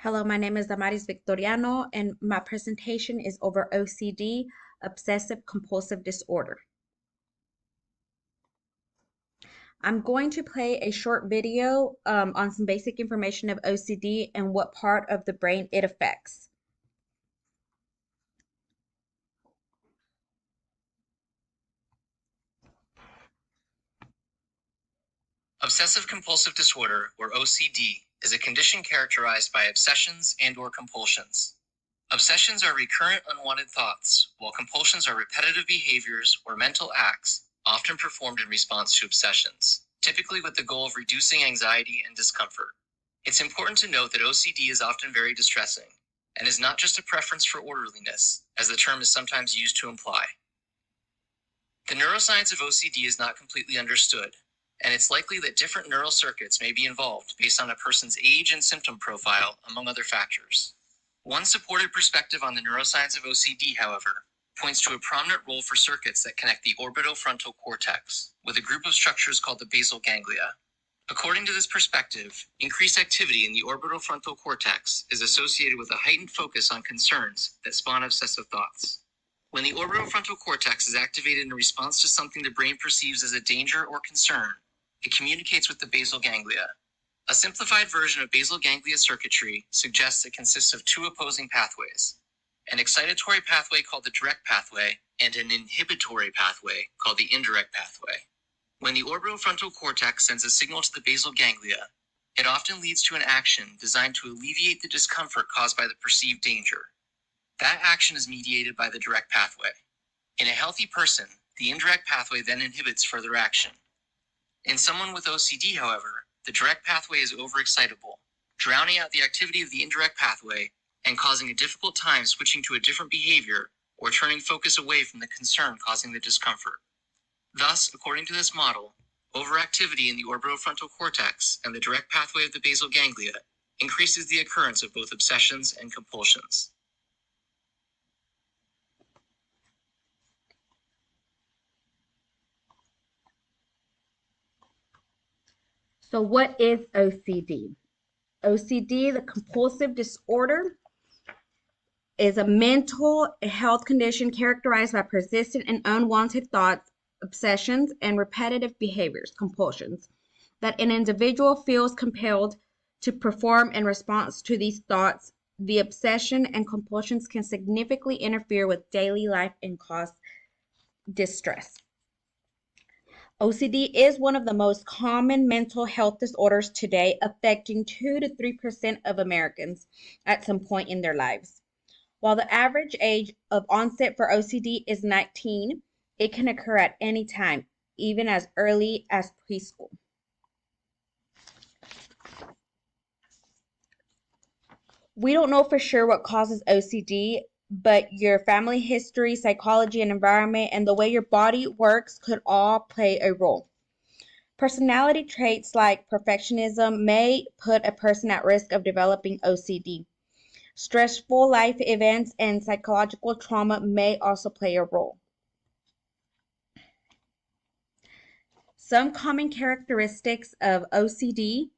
Hello, my name is Damaris Victoriano, and my presentation is over OCD, obsessive compulsive disorder. I'm going to play a short video on some basic information of OCD and what part of the brain it affects. Obsessive-compulsive disorder, or OCD, is a condition characterized by obsessions and/or compulsions. Obsessions are recurrent unwanted thoughts, while compulsions are repetitive behaviors or mental acts, often performed in response to obsessions, typically with the goal of reducing anxiety and discomfort. It's important to note that OCD is often very distressing, and is not just a preference for orderliness, as the term is sometimes used to imply. The neuroscience of OCD is not completely understood, and it's likely that different neural circuits may be involved based on a person's age and symptom profile, among other factors. One supported perspective on the neuroscience of OCD, however, points to a prominent role for circuits that connect the orbitofrontal cortex with a group of structures called the basal ganglia. According to this perspective, increased activity in the orbitofrontal cortex is associated with a heightened focus on concerns that spawn obsessive thoughts. When the orbitofrontal cortex is activated in response to something the brain perceives as a danger or concern, it communicates with the basal ganglia. A simplified version of basal ganglia circuitry suggests it consists of two opposing pathways: an excitatory pathway called the direct pathway and an inhibitory pathway called the indirect pathway. When the orbitofrontal cortex sends a signal to the basal ganglia, it often leads to an action designed to alleviate the discomfort caused by the perceived danger. That action is mediated by the direct pathway. In a healthy person, the indirect pathway then inhibits further action. In someone with OCD, however, the direct pathway is overexcitable, drowning out the activity of the indirect pathway and causing a difficult time switching to a different behavior or turning focus away from the concern causing the discomfort. Thus, according to this model, overactivity in the orbitofrontal cortex and the direct pathway of the basal ganglia increases the occurrence of both obsessions and compulsions. So what is OCD? OCD, the compulsive disorder, is a mental health condition characterized by persistent and unwanted thoughts, obsessions, and repetitive behaviors, compulsions, that an individual feels compelled to perform in response to these thoughts. The obsession and compulsions can significantly interfere with daily life and cause distress. OCD is one of the most common mental health disorders today, affecting 2 to 3% of Americans at some point in their lives. While the average age of onset for OCD is 19, it can occur at any time, even as early as preschool. We don't know for sure what causes OCD, but your family history, psychology, and environment, and the way your body works could all play a role. Personality traits like perfectionism may put a person at risk of developing OCD. Stressful life events and psychological trauma may also play a role. Some common characteristics of OCD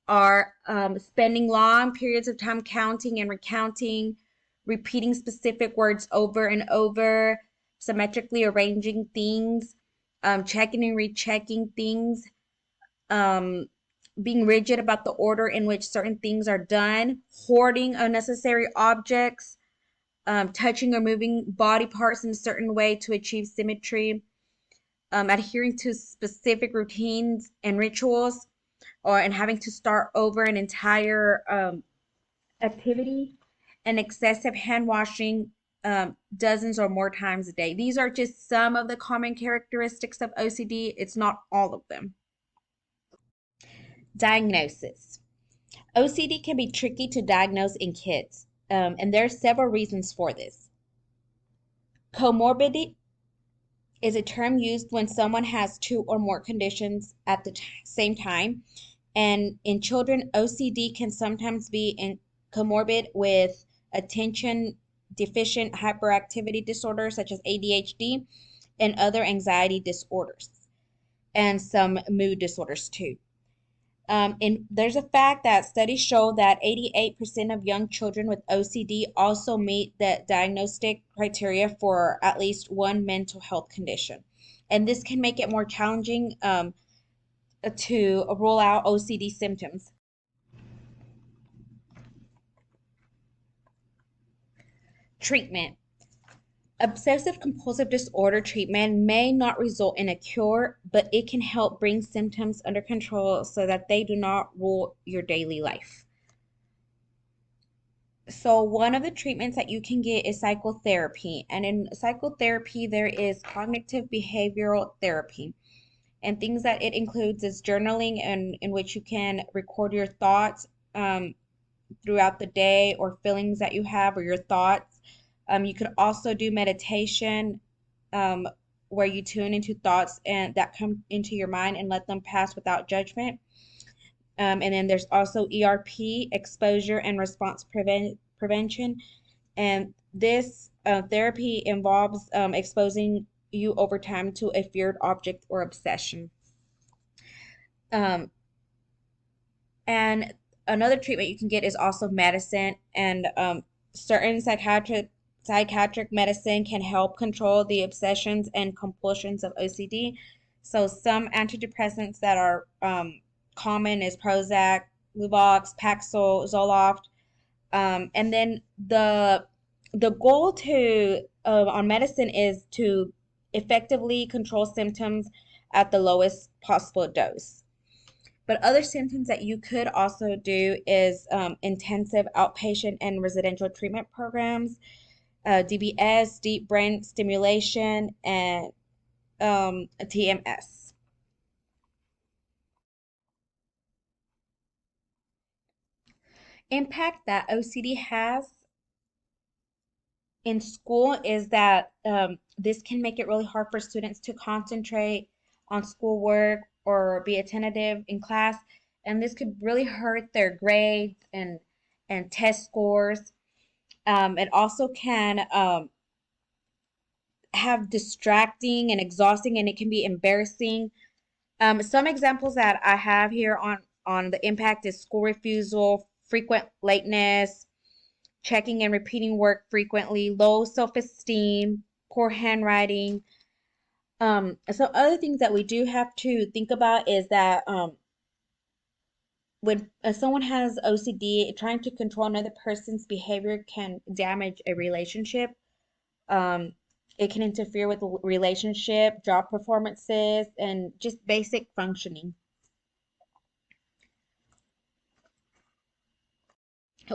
are spending long periods of time counting and recounting, repeating specific words over and over, symmetrically arranging things, checking and rechecking things, being rigid about the order in which certain things are done, hoarding unnecessary objects, touching or moving body parts in a certain way to achieve symmetry, adhering to specific routines and rituals, and having to start over an entire activity, and excessive hand washing dozens or more times a day. These are just some of the common characteristics of OCD. It's not all of them. Diagnosis. OCD can be tricky to diagnose in kids, and there are several reasons for this. Comorbidity is a term used when someone has two or more conditions at the same time. And in children, OCD can sometimes be comorbid with attention deficient hyperactivity disorders such as ADHD and other anxiety disorders, and some mood disorders too. And there's a fact that studies show that 88% of young children with OCD also meet the diagnostic criteria for at least one mental health condition. And this can make it more challenging to rule out OCD symptoms. Treatment. Obsessive compulsive disorder treatment may not result in a cure, but it can help bring symptoms under control so that they do not rule your daily life. So, one of the treatments that you can get is psychotherapy. And in psychotherapy, there is cognitive behavioral therapy. And things that it includes is journaling, and in which you can record your thoughts throughout the day, or feelings that you have, or your thoughts. You could also do meditation, um, where you tune into thoughts and that come into your mind and let them pass without judgment. And then there's also ERP, exposure and response prevention. And this therapy involves exposing you over time to a feared object or obsession. Um, and another treatment you can get is also medicine, and certain psychiatric medicine can help control the obsessions and compulsions of OCD. So some antidepressants that are common is Prozac, Luvox, Paxil, Zoloft, and then the goal to on medicine is to effectively control symptoms at the lowest possible dose. But other symptoms that you could also do is intensive outpatient and residential treatment programs, DBS, deep brain stimulation, and TMS. Impact that OCD has in school is that this can make it really hard for students to concentrate on schoolwork or be attentive in class, and this could really hurt their grades and test scores. It also can have distracting and exhausting, and it can be embarrassing. Some examples that I have here on the impact is school refusal, frequent lateness, checking and repeating work frequently, low self-esteem, poor handwriting. So other things that we do have to think about is that when someone has OCD, trying to control another person's behavior can damage a relationship. Um, it can interfere with the relationship, job performances, and just basic functioning.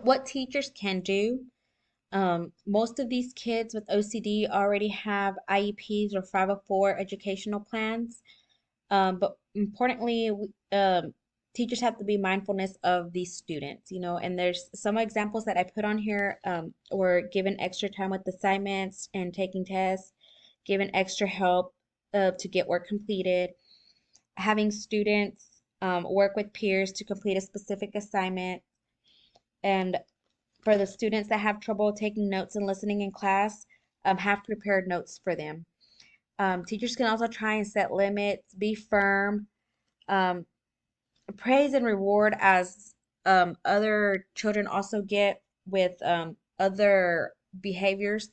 What teachers can do. Most of these kids with OCD already have IEPs or 504 educational plans. But importantly, teachers have to be mindfulness of these students, and there's some examples that I put on here, were given extra time with assignments and taking tests, given extra help to get work completed, having students work with peers to complete a specific assignment, and for the students that have trouble taking notes and listening in class, have prepared notes for them. Teachers can also try and set limits, be firm, um, praise and reward as other children also get with other behaviors.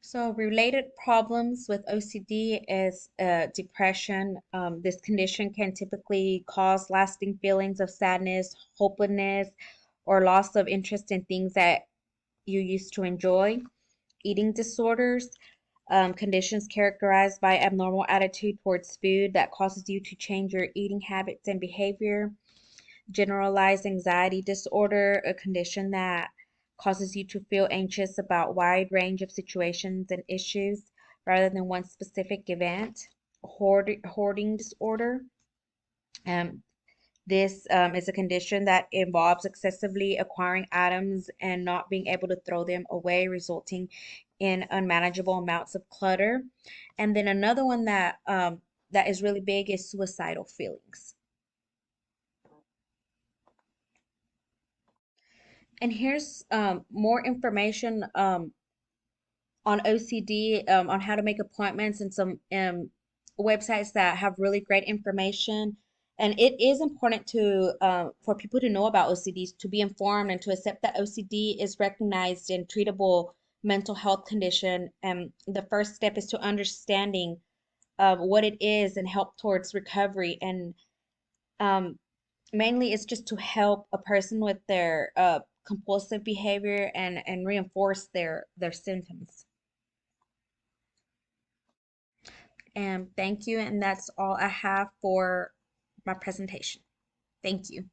So, related problems with OCD is depression. This condition can typically cause lasting feelings of sadness, hopelessness, or loss of interest in things that you used to enjoy. Eating disorders, conditions characterized by abnormal attitude towards food that causes you to change your eating habits and behavior. Generalized anxiety disorder, a condition that causes you to feel anxious about wide range of situations and issues rather than one specific event. Hoarding disorder. Um, this is a condition that involves excessively acquiring items and not being able to throw them away, resulting in unmanageable amounts of clutter. And then another one that is really big is suicidal feelings. And here's more information on OCD, on how to make appointments, and some websites that have really great information. And it is important to for people to know about OCDs, to be informed, and to accept that OCD is recognized and treatable mental health condition. And the first step is to understanding what it is and help towards recovery. And um, mainly, it's just to help a person with their compulsive behavior and reinforce their symptoms. And thank you. And that's all I have for my presentation. Thank you.